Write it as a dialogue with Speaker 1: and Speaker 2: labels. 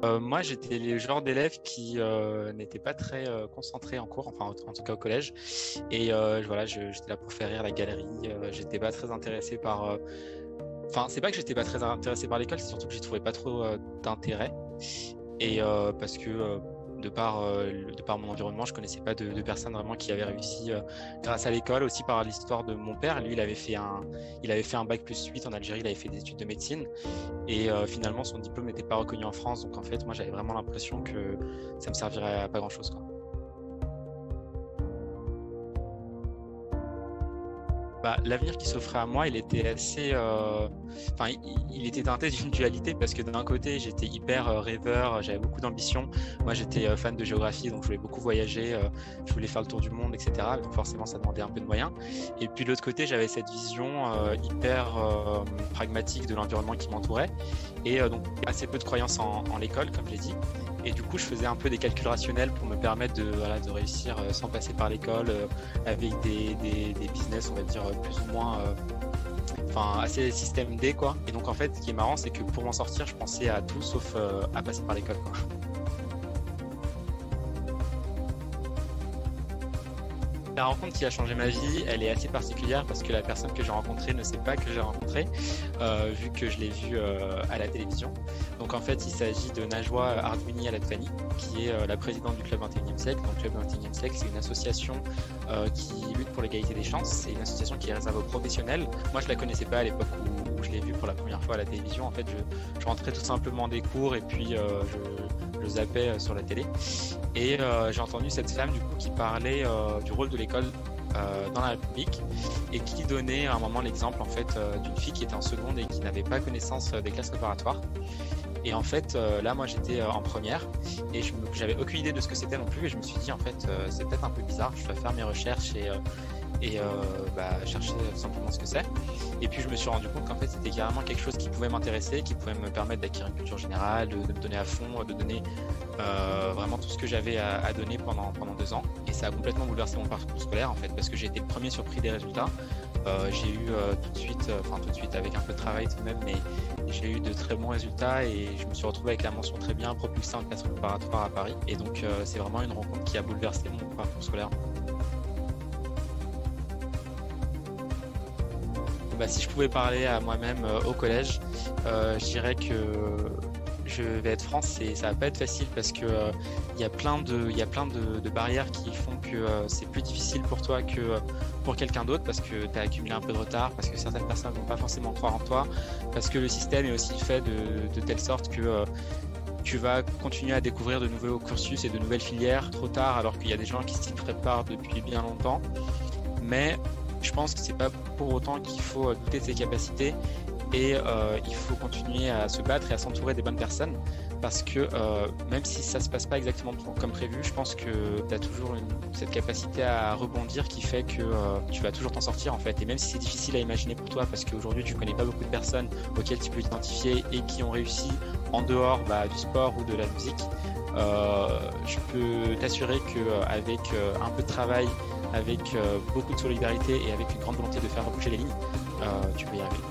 Speaker 1: Moi, j'étais le genre d'élève qui n'était pas très concentré en cours, enfin en tout cas au collège. Et voilà, j'étais là pour faire rire la galerie. J'étais pas très intéressé par. Enfin, c'est pas que j'étais pas très intéressé par l'école, c'est surtout que j'y trouvais pas trop d'intérêt. Et parce que de par mon environnement, je connaissais pas de personnes vraiment qui avaient réussi grâce à l'école, aussi par l'histoire de mon père. Lui, il avait fait un bac plus 8 en Algérie, il avait fait des études de médecine. Et finalement, son diplôme n'était pas reconnu en France. Donc en fait, moi, j'avais vraiment l'impression que ça me servirait à pas grand-chose, quoi. Bah, l'avenir qui s'offrait à moi, il était assez, enfin, il était teinté d'une dualité parce que d'un côté, j'étais hyper rêveur, j'avais beaucoup d'ambition. Moi, j'étais fan de géographie, donc je voulais beaucoup voyager, je voulais faire le tour du monde, etc. Donc forcément, ça demandait un peu de moyens. Et puis de l'autre côté, j'avais cette vision hyper pragmatique de l'environnement qui m'entourait et donc assez peu de croyances en l'école, comme j'ai dit. Et du coup, je faisais un peu des calculs rationnels pour me permettre voilà, de réussir sans passer par l'école, avec des business, on va dire, plus ou moins, enfin, assez système D, quoi. Et donc, en fait, ce qui est marrant, c'est que pour m'en sortir, je pensais à tout sauf à passer par l'école, quoi. La rencontre qui a changé ma vie, elle est assez particulière parce que la personne que j'ai rencontrée ne sait pas que j'ai rencontré, vu que je l'ai vue à la télévision. Donc en fait, il s'agit de Najwa Ardouini Aladfani, qui est la présidente du Club 21e siècle. Donc le Club 21e siècle, c'est une association qui lutte pour l'égalité des chances. C'est une association qui est réservée aux professionnels. Moi, je la connaissais pas à l'époque où je l'ai vue pour la première fois à la télévision. En fait, je rentrais tout simplement des cours et puis je zappais sur la télé. Et j'ai entendu cette femme du coup qui parlait du rôle de l'école dans la République et qui donnait à un moment l'exemple en fait d'une fille qui était en seconde et qui n'avait pas connaissance des classes préparatoires. Et en fait, là, moi, j'étais en première et j'avais aucune idée de ce que c'était non plus. Et je me suis dit, en fait, c'est peut-être un peu bizarre. Je dois faire mes recherches et chercher tout simplement ce que c'est. Et puis, je me suis rendu compte qu'en fait, c'était carrément quelque chose qui pouvait m'intéresser, qui pouvait me permettre d'acquérir une culture générale, de me donner à fond, de donner vraiment tout ce que j'avais à donner pendant 2 ans. Et ça a complètement bouleversé mon parcours scolaire, en fait, parce que j'ai été le premier surpris des résultats. J'ai eu tout de suite, avec un peu de travail tout de même, mais j'ai eu de très bons résultats et je me suis retrouvé avec la mention très bien propulsée en classe préparatoire à Paris. Et donc, c'est vraiment une rencontre qui a bouleversé mon parcours scolaire. Bah, si je pouvais parler à moi-même au collège, je dirais que je vais être franc, ça va pas être facile parce que il y a plein de barrières qui font que c'est plus difficile pour toi que pour quelqu'un d'autre parce que tu as accumulé un peu de retard, parce que certaines personnes vont pas forcément croire en toi, parce que le système est aussi fait de telle sorte que tu vas continuer à découvrir de nouveaux cursus et de nouvelles filières trop tard alors qu'il y a des gens qui s'y préparent depuis bien longtemps. Mais je pense que c'est pas pour autant qu'il faut douter de ses capacités et il faut continuer à se battre et à s'entourer des bonnes personnes parce que même si ça se passe pas exactement comme prévu, je pense que tu as toujours cette capacité à rebondir qui fait que tu vas toujours t'en sortir en fait. Et même si c'est difficile à imaginer pour toi parce qu'aujourd'hui tu connais pas beaucoup de personnes auxquelles tu peux t'identifier et qui ont réussi en dehors du sport ou de la musique, je peux t'assurer qu'avec un peu de travail, avec beaucoup de solidarité et avec une grande volonté de faire bouger les lignes, tu peux y arriver.